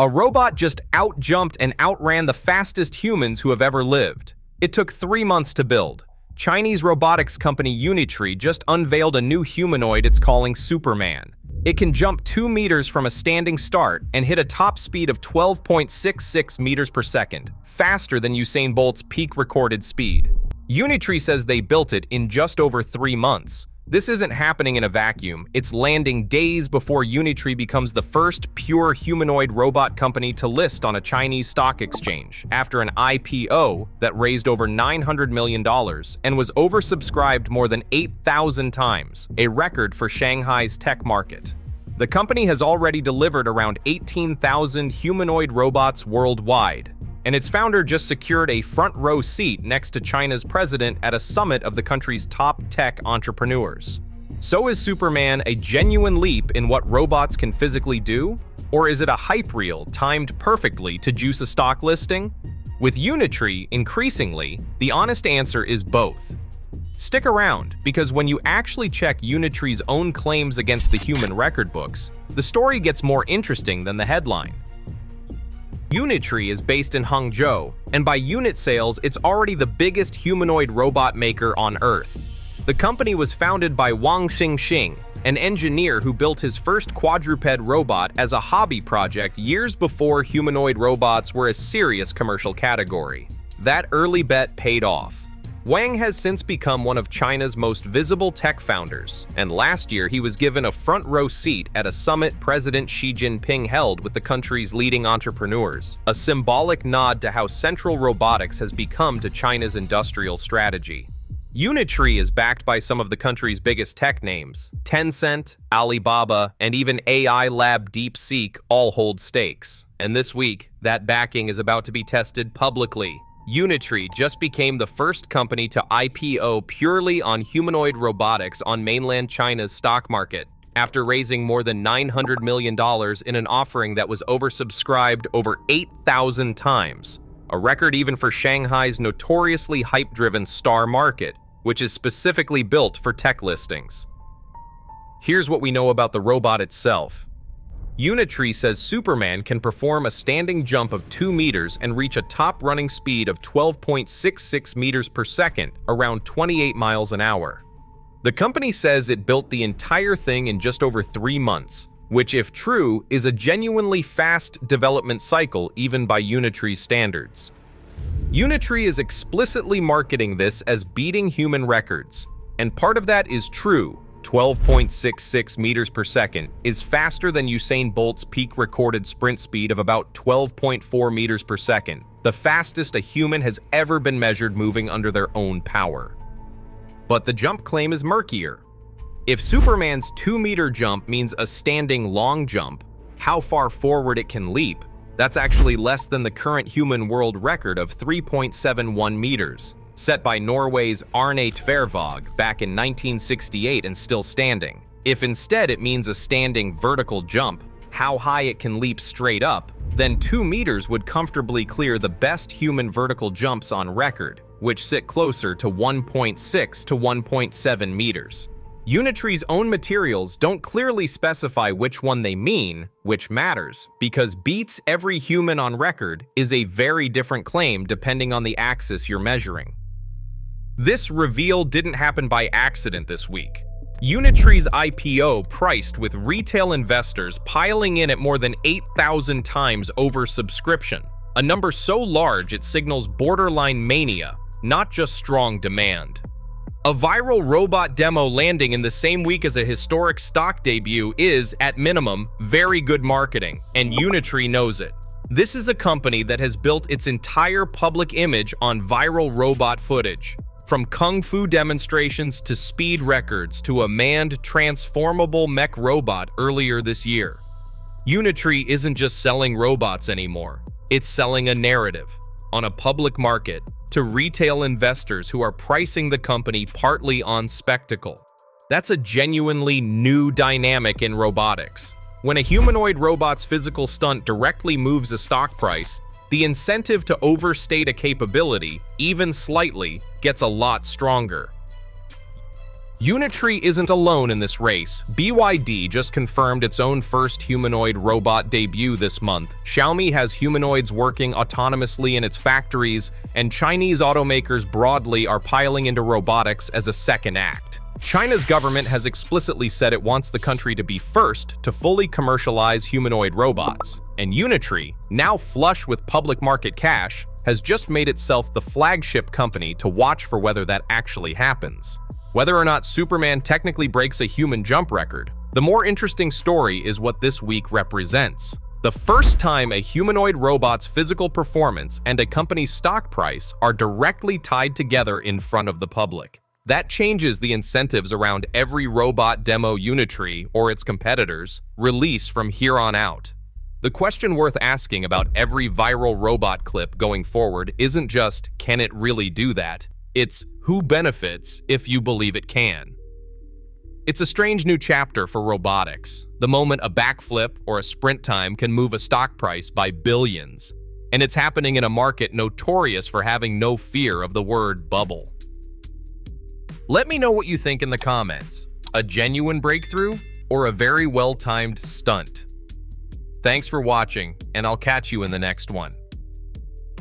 A robot just outjumped and outran the fastest humans who have ever lived. It took 3 months to build. Chinese robotics company Unitree just unveiled a new humanoid it's calling Superman. It can jump 2 meters from a standing start and hit a top speed of 12.66 meters per second, faster than Usain Bolt's peak recorded speed. Unitree says they built it in just over 3 months. This isn't happening in a vacuum. It's landing days before Unitree becomes the first pure humanoid robot company to list on a Chinese stock exchange, after an IPO that raised over $900 million and was oversubscribed more than 8,000 times, a record for Shanghai's tech market. The company has already delivered around 18,000 humanoid robots worldwide, and its founder just secured a front-row seat next to China's president at a summit of the country's top tech entrepreneurs. So is Superman a genuine leap in what robots can physically do? Or is it a hype reel timed perfectly to juice a stock listing? With Unitree, increasingly, the honest answer is both. Stick around, because when you actually check Unitree's own claims against the human record books, the story gets more interesting than the headline. Unitree is based in Hangzhou, and by unit sales, it's already the biggest humanoid robot maker on Earth. The company was founded by Wang Xingxing, an engineer who built his first quadruped robot as a hobby project years before humanoid robots were a serious commercial category. That early bet paid off. Wang has since become one of China's most visible tech founders, and last year he was given a front-row seat at a summit President Xi Jinping held with the country's leading entrepreneurs, a symbolic nod to how central robotics has become to China's industrial strategy. Unitree is backed by some of the country's biggest tech names. Tencent, Alibaba, and even AI lab DeepSeek all hold stakes. And this week, that backing is about to be tested publicly. Unitree just became the first company to IPO purely on humanoid robotics on mainland China's stock market, after raising more than $900 million in an offering that was oversubscribed over 8,000 times, a record even for Shanghai's notoriously hype-driven star market, which is specifically built for tech listings. Here's what we know about the robot itself. Unitree says Superman can perform a standing jump of 2 meters and reach a top running speed of 12.66 meters per second, around 28 miles an hour. The company says it built the entire thing in just over 3 months, which, if true, is a genuinely fast development cycle even by Unitree's standards. Unitree is explicitly marketing this as beating human records, and part of that is true. 12.66 meters per second is faster than Usain Bolt's peak recorded sprint speed of about 12.4 meters per second, the fastest a human has ever been measured moving under their own power. But the jump claim is murkier. If Superman's 2-meter jump means a standing long jump, how far forward it can leap, that's actually less than the current human world record of 3.71 meters. Set by Norway's Arne Tvervåg back in 1968 and still standing. If instead it means a standing vertical jump, how high it can leap straight up, then 2 meters would comfortably clear the best human vertical jumps on record, which sit closer to 1.6 to 1.7 meters. Unitree's own materials don't clearly specify which one they mean, which matters, because beats every human on record is a very different claim depending on the axis you're measuring. This reveal didn't happen by accident this week. Unitree's IPO priced with retail investors piling in at more than 8,000 times oversubscription, a number so large it signals borderline mania, not just strong demand. A viral robot demo landing in the same week as a historic stock debut is, at minimum, very good marketing, and Unitree knows it. This is a company that has built its entire public image on viral robot footage. From kung fu demonstrations to speed records to a manned, transformable mech robot earlier this year. Unitree isn't just selling robots anymore. It's selling a narrative on a public market to retail investors who are pricing the company partly on spectacle. That's a genuinely new dynamic in robotics. When a humanoid robot's physical stunt directly moves a stock price, the incentive to overstate a capability, even slightly, gets a lot stronger. Unitree isn't alone in this race. BYD just confirmed its own first humanoid robot debut this month. Xiaomi has humanoids working autonomously in its factories, and Chinese automakers broadly are piling into robotics as a second act. China's government has explicitly said it wants the country to be first to fully commercialize humanoid robots, and Unitree, now flush with public market cash, has just made itself the flagship company to watch for whether that actually happens. Whether or not Superman technically breaks a human jump record, the more interesting story is what this week represents. The first time a humanoid robot's physical performance and a company's stock price are directly tied together in front of the public. That changes the incentives around every robot demo Unitree or its competitors release from here on out. The question worth asking about every viral robot clip going forward isn't just, can it really do that? It's, who benefits if you believe it can? It's a strange new chapter for robotics, the moment a backflip or a sprint time can move a stock price by billions. And it's happening in a market notorious for having no fear of the word bubble. Let me know what you think in the comments. A genuine breakthrough or a very well-timed stunt? Thanks for watching, and I'll catch you in the next one.